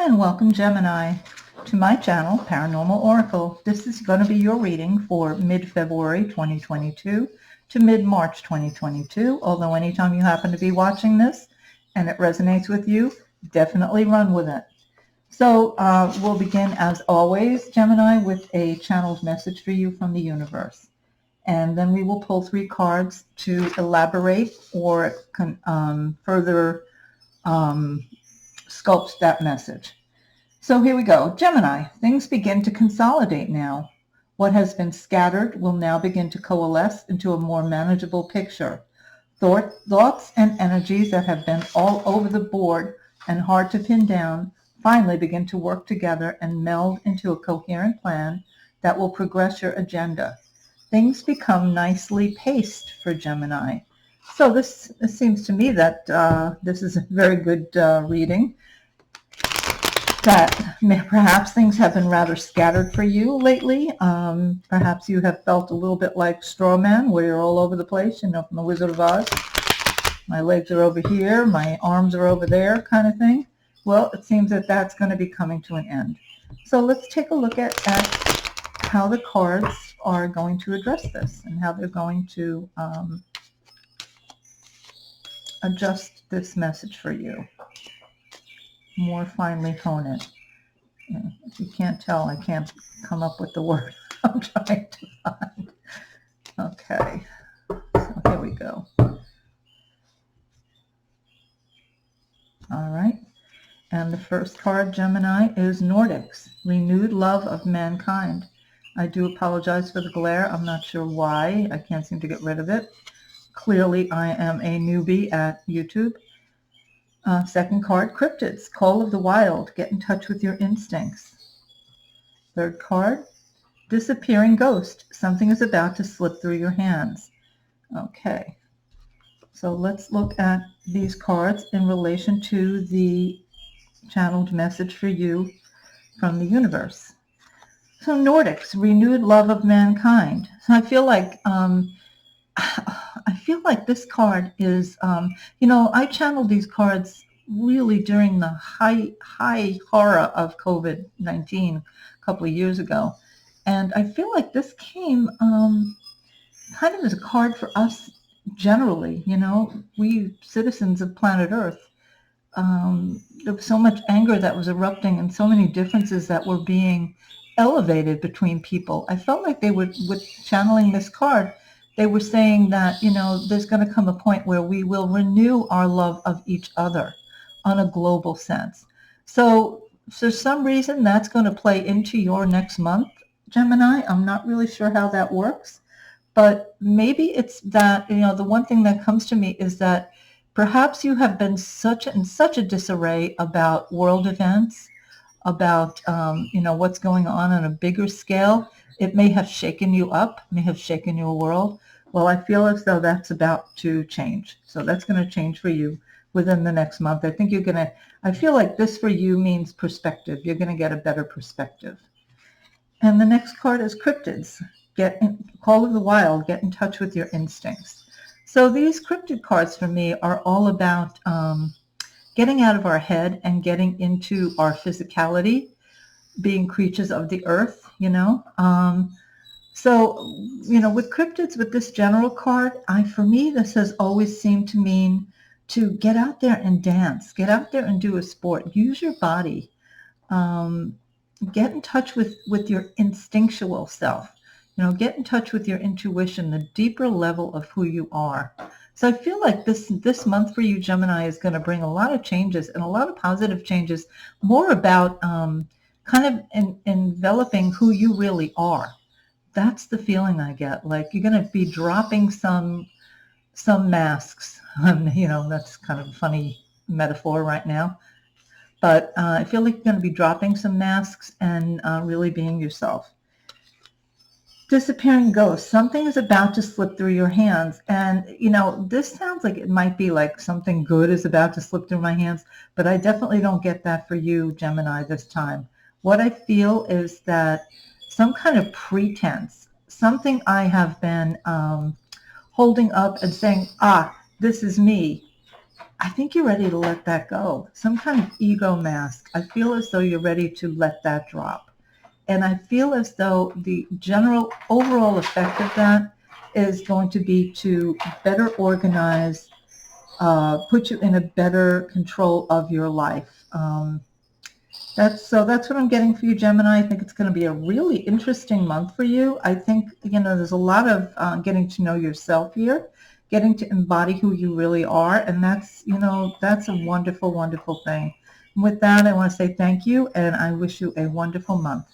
And welcome, Gemini, to my channel, Paranormal Oracle. This is going to be your reading for mid-February 2022 to mid-March 2022. Although anytime you happen to be watching this and it resonates with you, definitely run with it. So we'll begin, as always, Gemini, with a channeled message for you from the universe. And then we will pull 3 cards to elaborate or further sculpt that message. So here we go. Gemini, things begin to consolidate now. What has been scattered will now begin to coalesce into a more manageable picture. Thoughts and energies that have been all over the board and hard to pin down finally begin to work together and meld into a coherent plan that will progress your agenda. Things become nicely paced for Gemini. So this seems to me that this is a very good reading. That perhaps things have been rather scattered for you lately. Perhaps you have felt a little bit like Straw Man, where you're all over the place, from the Wizard of Oz. My legs are over here, my arms are over there, kind of thing. Well, it seems that that's going to be coming to an end. So let's take a look at how the cards are going to address this and how they're going to adjust this message for you. More finely hone it. If you can't tell, I can't come up with the word I'm trying to find. Okay, so here we go. All right, and the first card, Gemini, is Nordics, renewed love of mankind. I do apologize for the glare. I'm not sure why. I can't seem to get rid of it. Clearly, I am a newbie at YouTube. Second card, cryptids, call of the wild, get in touch with your instincts. Third card, disappearing ghost, something is about to slip through your hands. Okay, so let's look at these cards in relation to the channeled message for you from the universe. So Nordics, renewed love of mankind. So I feel like this card is, I channeled these cards really during the high horror of COVID-19 a couple of years ago. And I feel like this came kind of as a card for us generally, we citizens of planet Earth. There was so much anger that was erupting and so many differences that were being elevated between people. I felt like they would, with channeling this card, they were saying that, there's going to come a point where we will renew our love of each other on a global sense. So for some reason, that's going to play into your next month, Gemini. I'm not really sure how that works, but maybe it's that, the one thing that comes to me is that perhaps you have been in such a disarray about world events, about, what's going on a bigger scale. It may have shaken you up, may have shaken your world. Well, I feel as though that's about to change. So that's going to change for you within the next month. I think I feel like this for you means perspective. You're going to get a better perspective. And the next card is cryptids. Call of the wild, get in touch with your instincts. So these cryptid cards for me are all about getting out of our head and getting into our physicality, being creatures of the earth, So, with cryptids, with this general card, for me, this has always seemed to mean to get out there and dance, get out there and do a sport, use your body, get in touch with your instinctual self, get in touch with your intuition, the deeper level of who you are. So I feel like this month for you, Gemini, is going to bring a lot of changes and a lot of positive changes, more about kind of enveloping who you really are. That's the feeling I get. Like you're going to be dropping some masks. That's kind of a funny metaphor right now. But I feel like you're going to be dropping some masks and really being yourself. Disappearing ghost. Something is about to slip through your hands. And, this sounds like it might be like something good is about to slip through my hands, but I definitely don't get that for you, Gemini, this time. What I feel is that some kind of pretense, something I have been holding up and saying, this is me. I think you're ready to let that go. Some kind of ego mask. I feel as though you're ready to let that drop. And I feel as though the general overall effect of that is going to be to better organize, put you in a better control of your life. That's what I'm getting for you, Gemini. I think it's going to be a really interesting month for you. I think, there's a lot of getting to know yourself here, getting to embody who you really are, and that's a wonderful, wonderful thing. And with that, I want to say thank you, and I wish you a wonderful month.